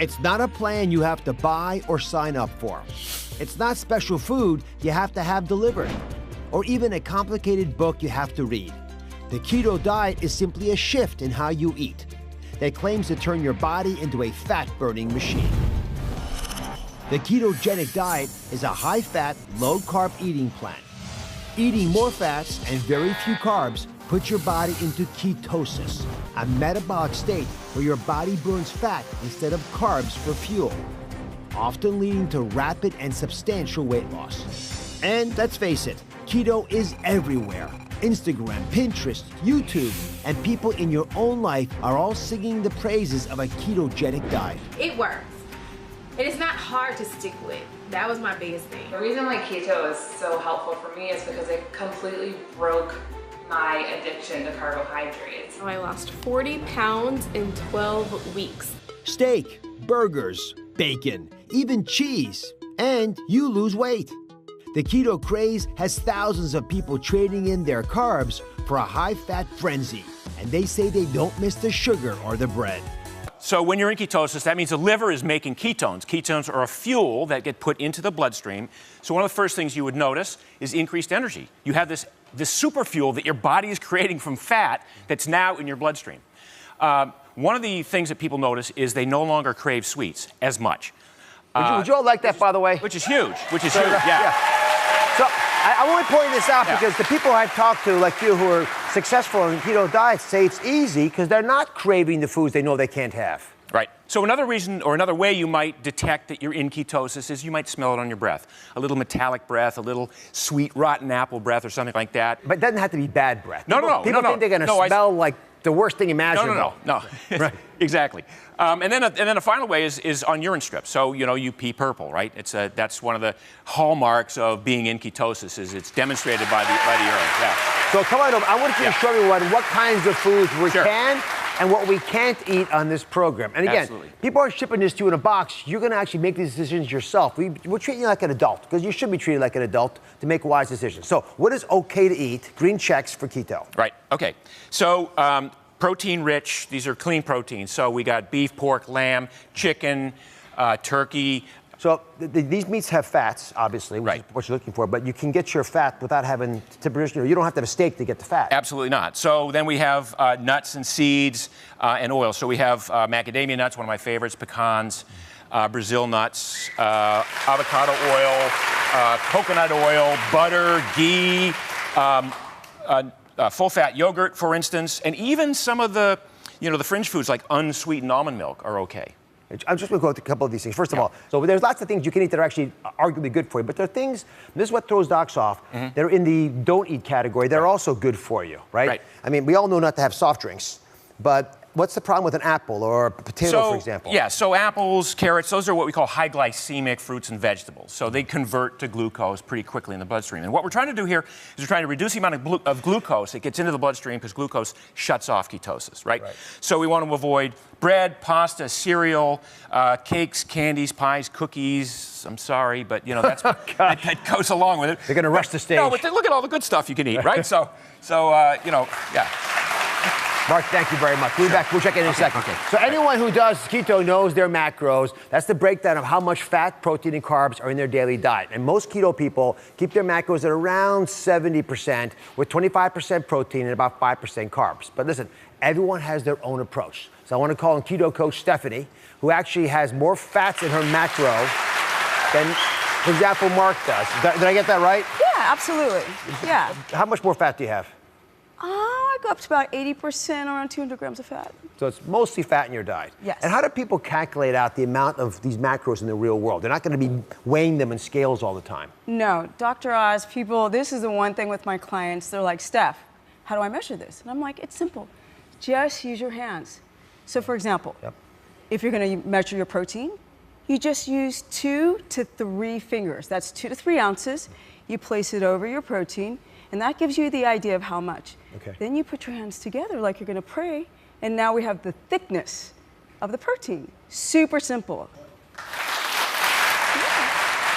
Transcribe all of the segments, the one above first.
It's not a plan you have to buy or sign up for. It's not special food you have to have delivered, or even a complicated book you have to read. The keto diet is simply a shift in how you eat that claims to turn your body into a fat-burning machine. The ketogenic diet is a high-fat, low-carb eating plan. Eating more fats and very few carbs puts your body into ketosis, a metabolic state where your body burns fat instead of carbs for fuel, often leading to rapid and substantial weight loss. And let's face it, keto is everywhere. Instagram, Pinterest, YouTube, and people in your own life are all singing the praises of a ketogenic diet. It works. And it's not hard to stick with. That was my biggest thing. The reason why keto is so helpful for me is because it completely broke my addiction to carbohydrates. I lost 40 pounds in 12 weeks. Steak, burgers, bacon, even cheese, and you lose weight. The keto craze has thousands of people trading in their carbs for a high-fat frenzy, and they say they don't miss the sugar or the bread. So when you're in ketosis, that means the liver is making ketones. Ketones are a fuel that get put into the bloodstream. So one of the first things you would notice is increased energy. You have this super fuel that your body is creating from fat that's now in your bloodstream. One of the things that people notice is they no longer crave sweets as much. Would you all like that, by the way? Which is huge, yeah. So I only point this out because the people I've talked to, like you, who are successful in keto diets, say it's easy because they're not craving the foods they know they can't have. Right. So another reason or another way you might detect that you're in ketosis is you might smell it on your breath. A little metallic breath, a little sweet rotten apple breath or something like that. But it doesn't have to be bad breath. No. People think they're going to smell like the worst thing imaginable. No. Right. Exactly. And then a final way is on urine strips. So, you pee purple, right? That's one of the hallmarks of being in ketosis is it's demonstrated by the urine. Yeah. So come on over. I want you to show everyone what kinds of foods we can and what we can't eat on this program. And again, people aren't shipping this to you in a box. You're going to actually make these decisions yourself. We're treating you like an adult because you should be treated like an adult to make wise decisions. So what is okay to eat? Green checks for keto. Right. Okay. So protein rich, these are clean proteins. So we got beef, pork, lamb, chicken, turkey. So these meats have fats, obviously, which is what you're looking for, but you can get your fat without having to produce, you don't have to have a steak to get the fat. Absolutely not. So then we have nuts and seeds and oil. So we have macadamia nuts, one of my favorites, pecans, Brazil nuts, avocado oil, coconut oil, butter, ghee, full-fat yogurt, for instance, and even some of the, the fringe foods like unsweetened almond milk are okay. I'm just going to go through a couple of these things. First of all, so there's lots of things you can eat that are actually arguably good for you, but there are things, this is what throws docs off, that are in the don't eat category. They're also good for you, right? I mean, we all know not to have soft drinks, but what's the problem with an apple or a potato, for example? Yeah, so apples, carrots, those are what we call high glycemic fruits and vegetables. So they convert to glucose pretty quickly in the bloodstream. And what we're trying to do here is we're trying to reduce the amount of glucose that gets into the bloodstream because glucose shuts off ketosis, right? So we want to avoid bread, pasta, cereal, cakes, candies, pies, cookies. I'm sorry, but that's that goes along with it. They're going to rush the stage. No, but look at all the good stuff you can eat, right? So yeah. Mark, thank you very much. We'll be back. We'll check in a second. So anyone who does keto knows their macros. That's the breakdown of how much fat, protein, and carbs are in their daily diet. And most keto people keep their macros at around 70%, with 25% protein and about 5% carbs. But listen, everyone has their own approach. So I want to call on keto coach Stephanie, who actually has more fats in her macro than, for example, Mark does. Did I get that right? Yeah, absolutely. Yeah. How much more fat do you have? I go up to about 80%, around 200 grams of fat. So it's mostly fat in your diet. Yes. And how do people calculate out the amount of these macros in the real world? They're not going to be weighing them in scales all the time. No, Dr. Oz, this is the one thing with my clients. They're like, Steph, how do I measure this? And I'm like, it's simple. Just use your hands. So for example, if you're going to measure your protein, you just use 2 to 3 fingers. That's 2 to 3 ounces. You place it over your protein, and that gives you the idea of how much. Then you put your hands together like you're going to pray, and now we have the thickness of the protein. Super simple.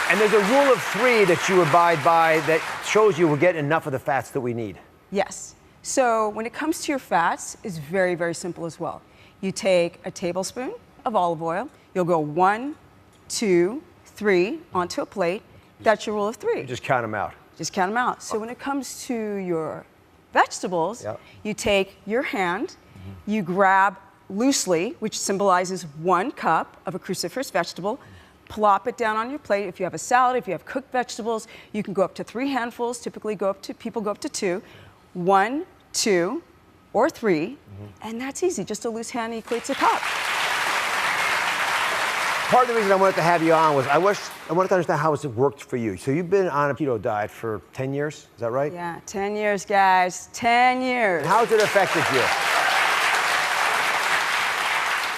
And there's a rule of 3 that you abide by that shows you we're getting enough of the fats that we need. Yes. So when it comes to your fats, it's very, very simple as well. You take a tablespoon of olive oil. You'll go 1, 2, 3 onto a plate. That's your rule of 3. Just count them out. Just count them out. So when it comes to your vegetables, you take your hand, you grab loosely, which symbolizes 1 cup of a cruciferous vegetable, plop it down on your plate. If you have a salad, if you have cooked vegetables, you can go up to 3 handfuls. Typically people go up to 2. 1, 2, or 3, and that's easy. Just a loose hand equates a cup. Part of the reason I wanted to have you on was I wanted to understand how it's worked for you. So you've been on a keto diet for 10 years, is that right? Yeah, 10 years, guys, 10 years. And how's it affected you?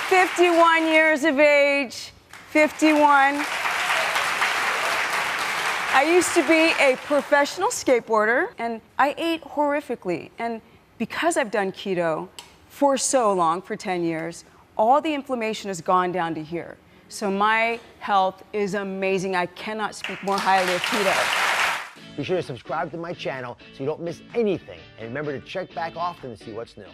51 years of age, 51. I used to be a professional skateboarder, and I ate horrifically. And because I've done keto for so long, for 10 years, all the inflammation has gone down to here. So my health is amazing. I cannot speak more highly of keto. Be sure to subscribe to my channel so you don't miss anything. And remember to check back often to see what's new.